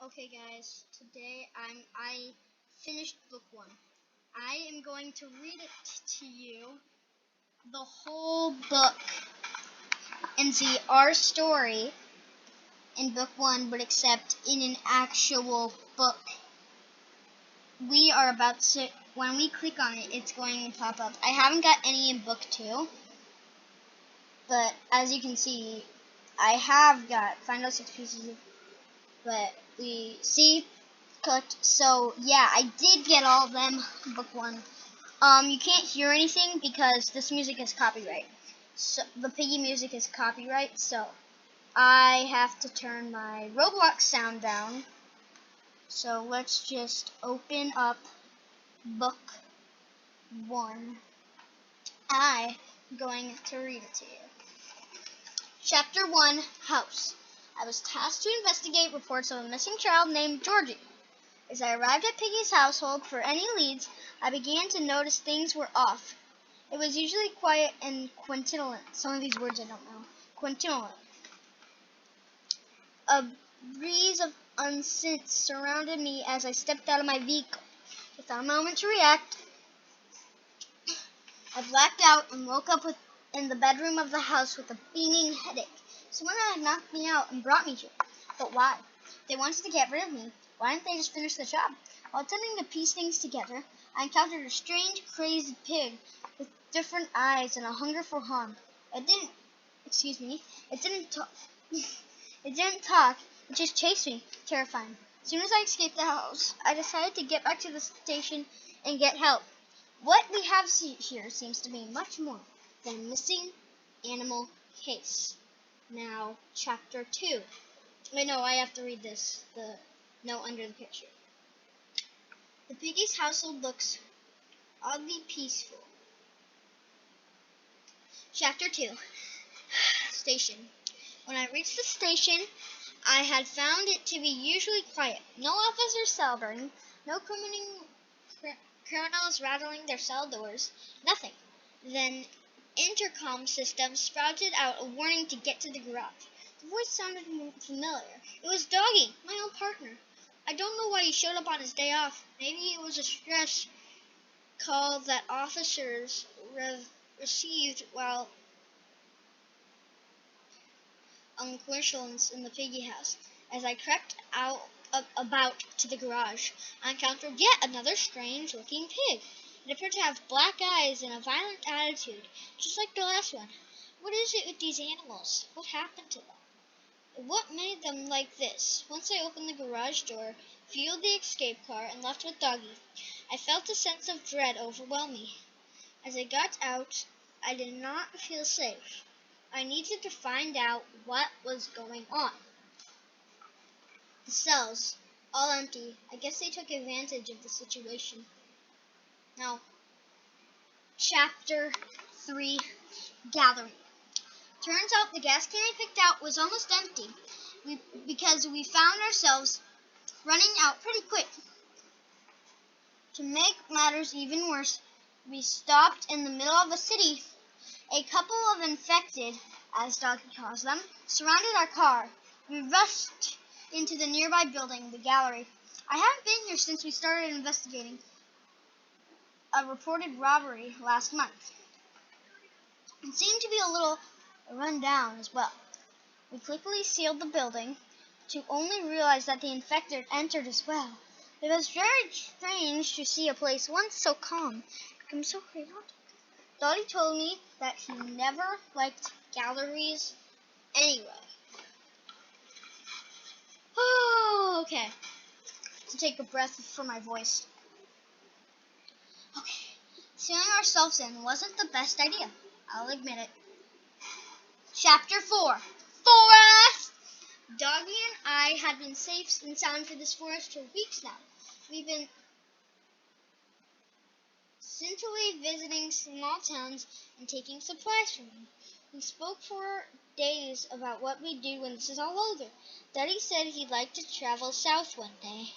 Okay, guys. Today I finished book one. I am going to read it to you, the whole book, and see our story in book one, but except in an actual book. We are about to. When we click on it, it's going to pop up. I haven't got any in book two, but as you can see, I have got find out 6 pieces of. But we see. Cooked. So yeah, I did get all of them. Book one. You can't hear anything because this music is copyright. So the Piggy music is copyright. So I have to turn my Roblox sound down. So let's just open up book one. I'm going to read it to you. Chapter 1, House. I was tasked to investigate reports of a missing child named Georgie. As I arrived at Piggy's household for any leads, I began to notice things were off. It was usually quiet and quintilant. Some of these words I don't know. Quintilant. A breeze of unscent surrounded me as I stepped out of my vehicle. Without a moment to react, I blacked out and woke up in the bedroom of the house with a beaming headache. Someone had knocked me out and brought me here. But why? They wanted to get rid of me. Why didn't they just finish the job? While attempting to piece things together, I encountered a strange, crazy pig with different eyes and a hunger for harm. It didn't talk. It didn't talk. It just chased me, terrifying. As soon as I escaped the house, I decided to get back to the station and get help. What we have here seems to be much more than a missing animal case. Now, chapter 2. Wait, no, I have to read this. The note under the picture. The Piggy's household looks oddly peaceful. Chapter 2. Station. When I reached the station, I had found it to be usually quiet. No officers celebrating, no criminals rattling their cell doors, nothing. Then intercom system sprouted out a warning to get to the garage. The voice sounded familiar. It was Doggy, my old partner. I don't know why he showed up on his day off. Maybe it was a stress call that officers received while on questions in the Piggy house. As I crept about to the garage, I encountered yet another strange-looking pig. It appeared to have black eyes and a violent attitude, just like the last one. What is it with these animals? What happened to them? What made them like this? Once I opened the garage door, fueled the escape car, and left with Doggy, I felt a sense of dread overwhelm me. As I got out, I did not feel safe. I needed to find out what was going on. The cells, all empty. I guess they took advantage of the situation. Now, Chapter 3, Gallery. Turns out the gas can I picked out was almost empty because we found ourselves running out pretty quick. To make matters even worse, we stopped in the middle of a city. A couple of infected, as Doggy calls them, surrounded our car. We rushed into the nearby building, the gallery. I haven't been here since we started investigating a reported robbery last month. It seemed to be a little run down as well. We quickly sealed the building to only realize that the infected entered as well. It was very strange to see a place once so calm become so chaotic. Dottie told me that he never liked galleries anyway. Oh, okay. To take a breath for my voice. Okay. Sealing ourselves in wasn't the best idea. I'll admit it. Chapter 4. Forest! Doggy and I had been safe and sound for this forest for weeks now. We've been scintillantly visiting small towns and taking supplies from them. We spoke for days about what we'd do when this is all over. Daddy said he'd like to travel south one day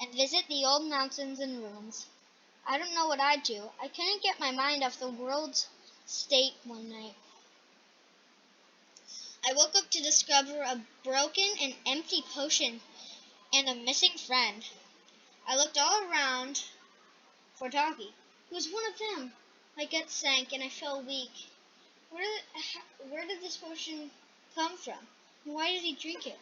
and visit the old mountains and ruins. I don't know what I'd do. I couldn't get my mind off the world's state one night. I woke up to discover a broken and empty potion and a missing friend. I looked all around for Doggy. He was one of them. My guts sank and I felt weak. Where did this potion come from? And why did he drink it?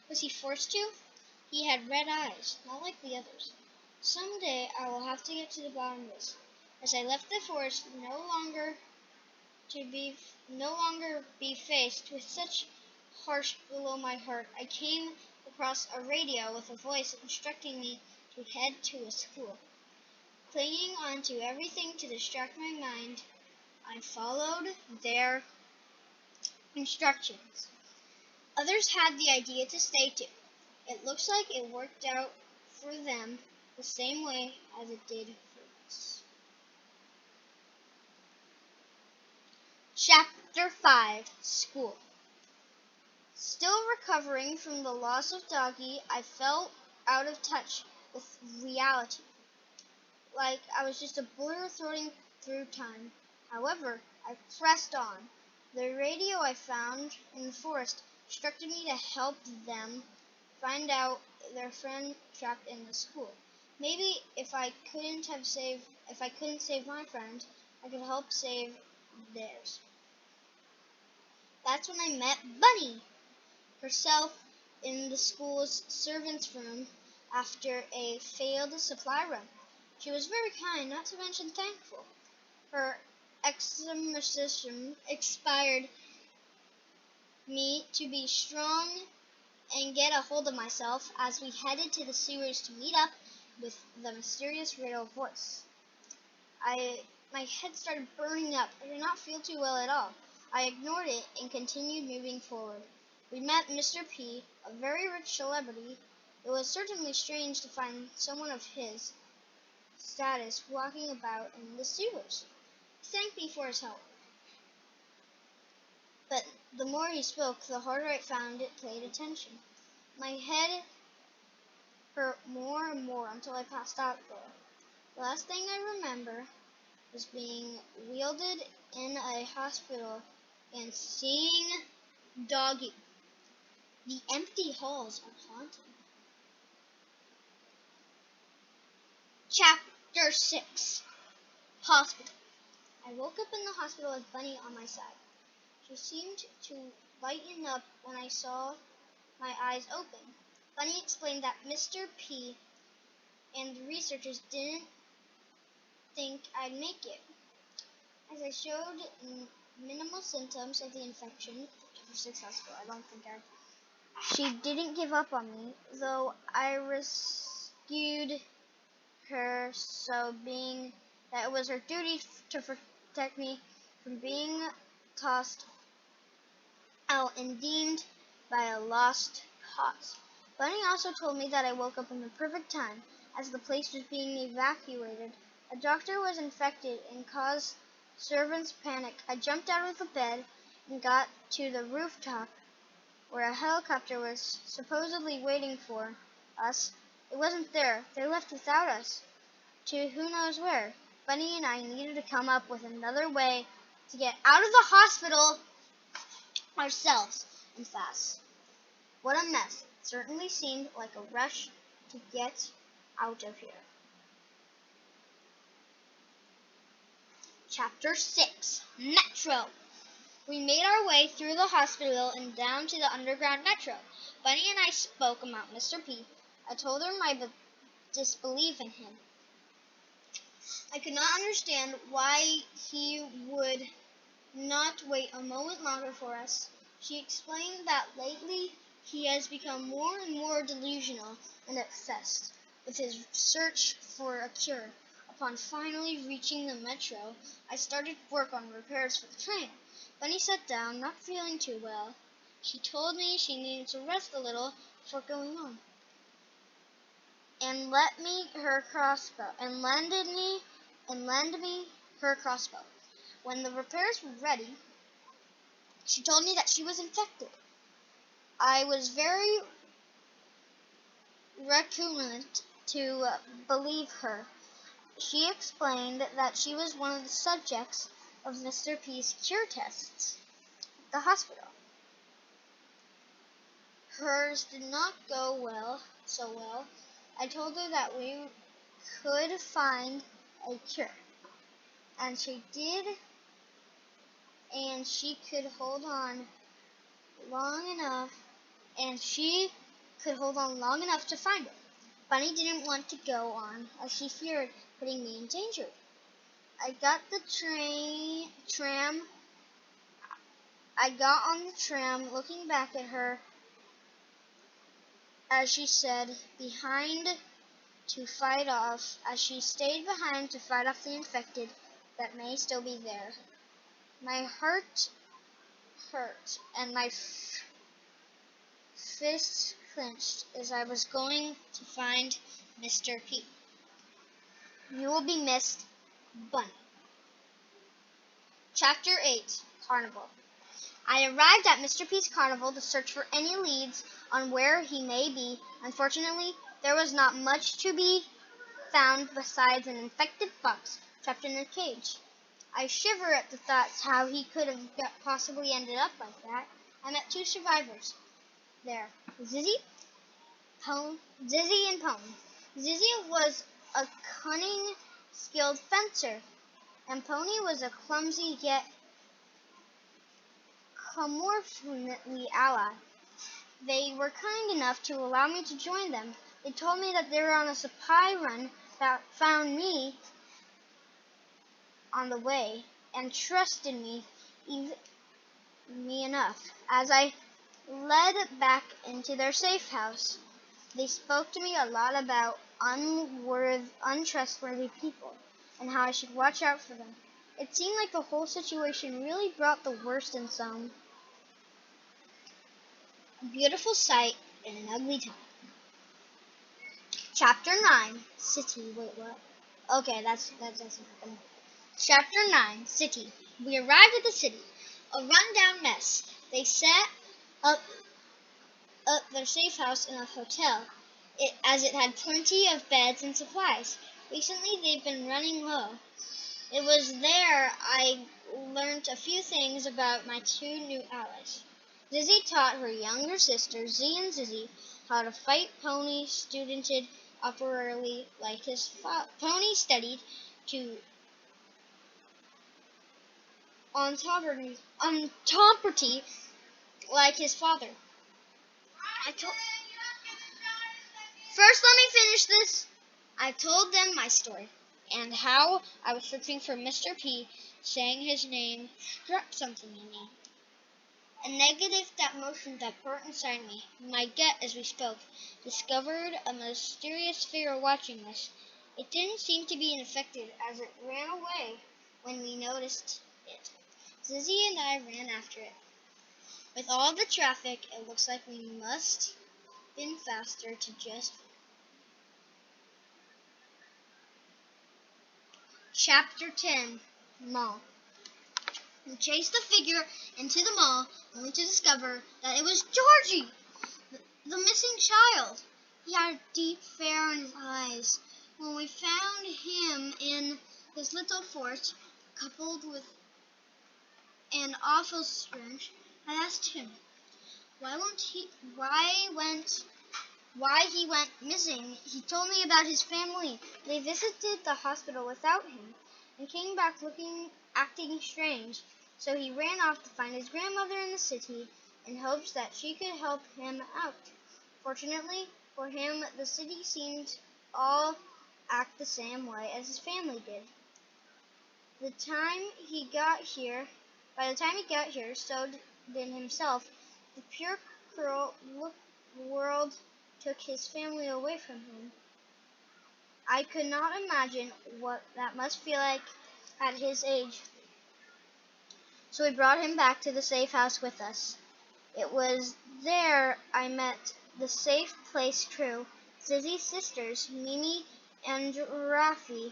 Was he forced to? He had red eyes, not like the others. Someday I will have to get to the bottom of this. As I left the forest, no longer be faced with such harsh below my heart, I came across a radio with a voice instructing me to head to a school. Clinging onto everything to distract my mind, I followed their instructions. Others had the idea to stay too. It looks like it worked out for them the same way as it did for us. Chapter 5, School. Still recovering from the loss of Doggy, I felt out of touch with reality, like I was just a blur floating through time. However, I pressed on. The radio I found in the forest instructed me to help them find out their friend trapped in the school. Maybe if I couldn't save my friend, I could help save theirs. That's when I met Bunny herself in the school's servants' room after a failed supply run. She was very kind, not to mention thankful. Her exorcism inspired me to be strong and get a hold of myself as we headed to the sewers to meet up with the mysterious riddle voice. My head started burning up. I did not feel too well at all. I ignored it and continued moving forward. We met Mr. P, a very rich celebrity. It was certainly strange to find someone of his status walking about in the sewers. He thanked me for his help. But the more he spoke, the harder I found it paid attention. My head hurt more and more until I passed out there. The last thing I remember was being wheeled in a hospital and seeing Doggy. The empty halls are haunted. Chapter 6, Hospital. I woke up in the hospital with Bunny on my side. She seemed to lighten up when I saw my eyes open. Bunny explained that Mr. P and the researchers didn't think I'd make it. As I showed minimal symptoms of the infection, which were successful, she didn't give up on me, though I rescued her, so being that it was her duty to protect me from being tossed out and deemed by a lost cause. Bunny also told me that I woke up in the perfect time, as the place was being evacuated. A doctor was infected and caused servants panic. I jumped out of the bed and got to the rooftop where a helicopter was supposedly waiting for us. It wasn't there. They left without us to who knows where. Bunny and I needed to come up with another way to get out of the hospital ourselves, and fast. What a mess. It certainly seemed like a rush to get out of here. Chapter 6, Metro. We made our way through the hospital and down to the underground metro. Bunny and I spoke about Mr. P. I told her my disbelief in him. I could not understand why he would not wait a moment longer for us. She explained that lately he has become more and more delusional and obsessed with his search for a cure. Upon finally reaching the metro, I started work on repairs for the train. Bunny sat down, not feeling too well. She told me she needed to rest a little before going on, and lent me her crossbow. When the repairs were ready, she told me that she was infected. I was very reluctant to believe her. She explained that she was one of the subjects of Mr. P's cure tests at the hospital. Hers did not go so well. I told her that we could find a cure, and she did, and she could hold on long enough, to find it. Bunny didn't want to go on, as she feared putting me in danger. I got on the tram, looking back at her as she stayed behind to fight off the infected that may still be there. My heart hurt, and my fists clenched as I was going to find Mr. P. You will be missed, Bunny. Chapter 8, Carnival. I arrived at Mr. P's carnival to search for any leads on where he may be. Unfortunately, there was not much to be found besides an infected fox trapped in a cage. I shiver at the thoughts how he could have possibly ended up like that. I met 2 survivors there, Zizzy and Pony. Zizzy was a cunning, skilled fencer, and Pony was a clumsy yet comfortable ally. They were kind enough to allow me to join them. They told me that they were on a supply run that found me on the way and trusted me enough. As I led back into their safe house, they spoke to me a lot about untrustworthy people and how I should watch out for them. It seemed like the whole situation really brought the worst in some. A beautiful sight in an ugly time. Chapter 9, City. Wait, what? Okay, that's happening. Chapter 9, City. We arrived at the city, a rundown mess. They set up their safe house in a hotel, as it had plenty of beds and supplies. Recently, they've been running low. It was there I learned a few things about my 2 new allies. Zizzy taught her younger sister, Z and Zizzy, how to fight. Pony studied operatically like his father. Pony studied on property like his father. First, let me finish this. I told them my story and how I was searching for Mr. P. Saying his name struck something in me. A negative motion that burnt inside me. My gut, as we spoke, discovered a mysterious figure watching us. It didn't seem to be infected, as it ran away when we noticed it. Zizzy and I ran after it. With all the traffic, it looks like we must have been faster to just... Chapter 10, Mall. We chased the figure into the mall, only to discover that it was Georgie, the missing child. He had deep fare in his eyes. When we found him in this little fort, coupled with an awful stench, I asked him why he went missing. He told me about his family. They visited the hospital without him and came back acting strange. So he ran off to find his grandmother in the city in hopes that she could help him out. Fortunately for him, the city seemed all act the same way as his family did. By the time he got here, so did himself. The pure cruel world took his family away from him. I could not imagine what that must feel like at his age. So we brought him back to the safe house with us. It was there I met the safe place crew, Zizzy's sisters, Mimi and Rafi.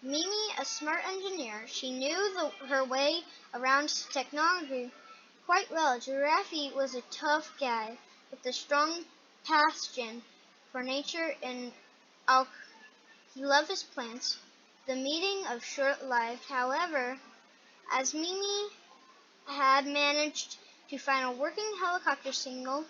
Mimi, a smart engineer, she knew her way around technology quite well. Rafi was a tough guy with a strong passion for nature and he loved his plants. The meeting was short-lived, however, as Mimi had managed to find a working helicopter signal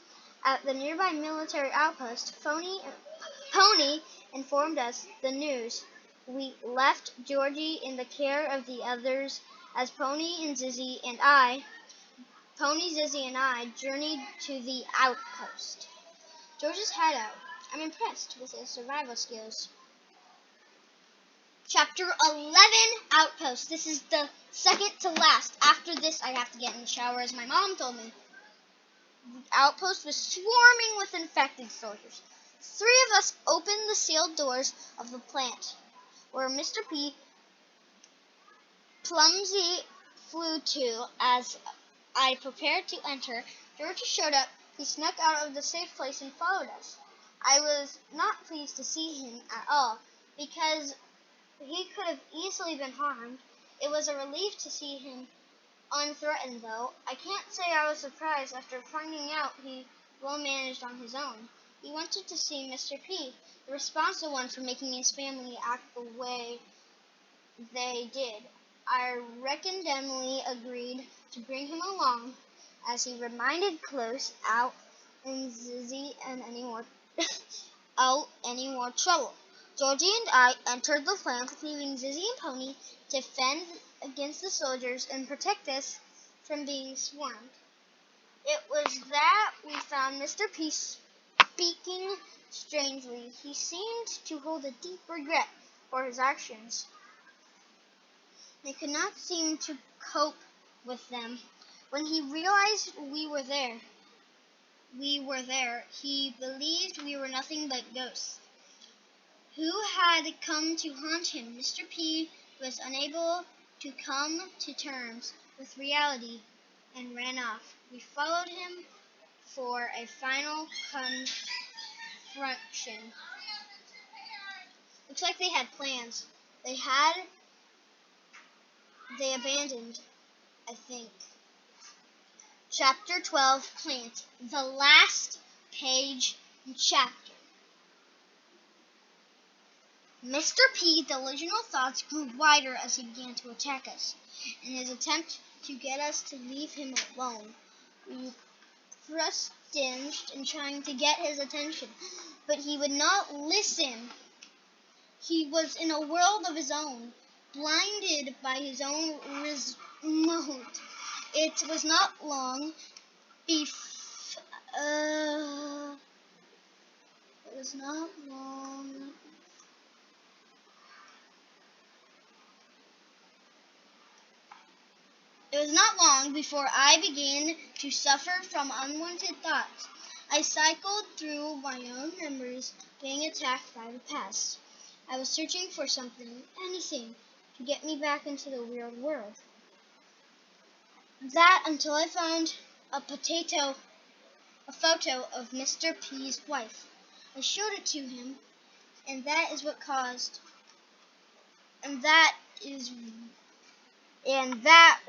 At the nearby military outpost, Pony informed us the news. We left Georgie in the care of the others as Pony, Zizzy, and I journeyed to the outpost. George's hideout. I'm impressed with his survival skills. Chapter 11, Outpost. This is the second to last. After this, I have to get in the shower, as my mom told me. The outpost was swarming with infected soldiers. 3 of us opened the sealed doors of the plant, where Mr. P clumsy flew to. As I prepared to enter, Georgie showed up. He snuck out of the safe place and followed us. I was not pleased to see him at all, because he could have easily been harmed. It was a relief to see him unthreatened, though. I can't say I was surprised after finding out he well managed on his own. He wanted to see Mr. P, the responsible one for making his family act the way they did. I recondemnably agreed to bring him along, as he reminded close out and Zizzy and any more trouble. Georgie and I entered the plant, leaving Zizzy and Pony to fend against the soldiers and protect us from being swarmed. It was that we found Mr. P speaking strangely. He seemed to hold a deep regret for his actions. They could not seem to cope with them. When he realized we were there, he believed we were nothing but ghosts who had come to haunt him. Mr. P was unable to come to terms with reality and ran off. We followed him for a final confrontation. Looks like they had plans. They abandoned, I think. Chapter 12, Plant. The last page and chapter. Mr. P's delusional thoughts grew wider as he began to attack us. In his attempt to get us to leave him alone, we persisted in trying to get his attention, but he would not listen. He was in a world of his own, blinded by his own remote. It was not long before I began to suffer from unwanted thoughts. I cycled through my own memories, being attacked by the past. I was searching for something, anything, to get me back into the weird world. That until I found a photo of Mr. P's wife. I showed it to him, and that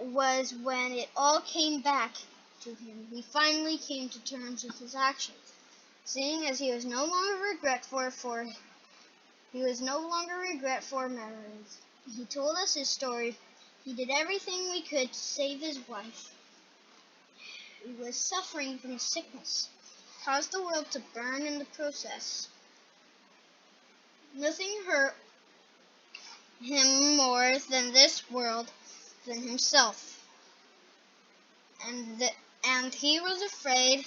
was when it all came back to him. He finally came to terms with his actions, seeing as he was no longer regret for memories. He told us his story. He did everything we could to save his wife. He was suffering from sickness, caused the world to burn in the process. Nothing hurt him more than this world, than himself. And he was afraid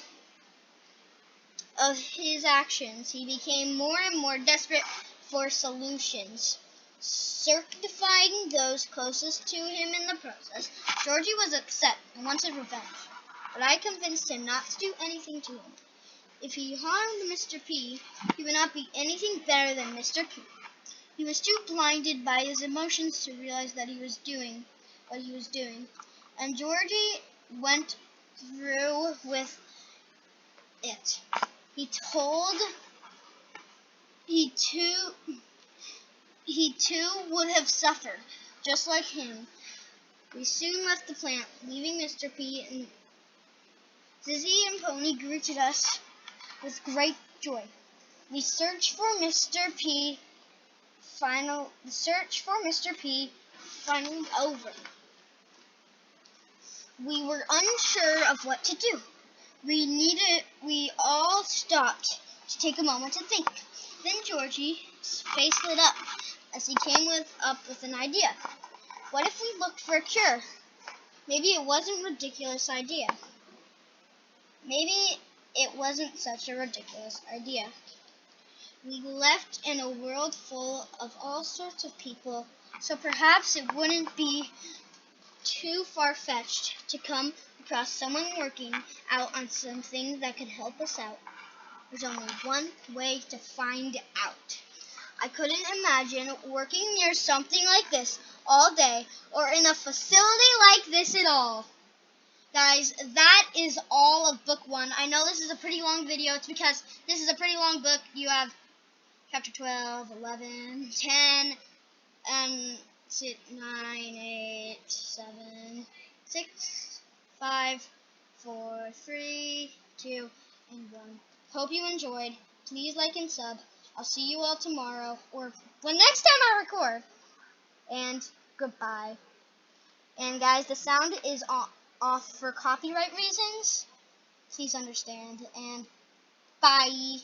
of his actions. He became more and more desperate for solutions, sacrificing those closest to him in the process. Georgie was upset and wanted revenge, but I convinced him not to do anything to him. If he harmed Mr. P, he would not be anything better than Mr. P. He was too blinded by his emotions to realize that he was doing what he was doing, and Georgie went through with it. He too would have suffered, just like him. We soon left the plant, leaving Mr. P, and Zizzy and Pony greeted us with great joy. The search for Mr. P finally over. We were unsure of what to do. We all stopped to take a moment to think. Then Georgie's face lit up as he came up with an idea. What if we looked for a cure? Maybe it wasn't a ridiculous idea. Maybe it wasn't such a ridiculous idea. We left in a world full of all sorts of people, so perhaps it wouldn't be too far-fetched to come across someone working out on something that could help us out. There's only one way to find out. I couldn't imagine working near something like this all day or in a facility like this at all. Guys, that is all of book 1. I know this is a pretty long video. It's because this is a pretty long book. You have chapter 12, 11, 10, and 9, 8, 7, 6, 5, 4, 3, 2, and 1. Hope you enjoyed. Please like and sub. I'll see you all tomorrow, or when next time I record. And goodbye. And guys, the sound is off for copyright reasons. Please understand. And bye.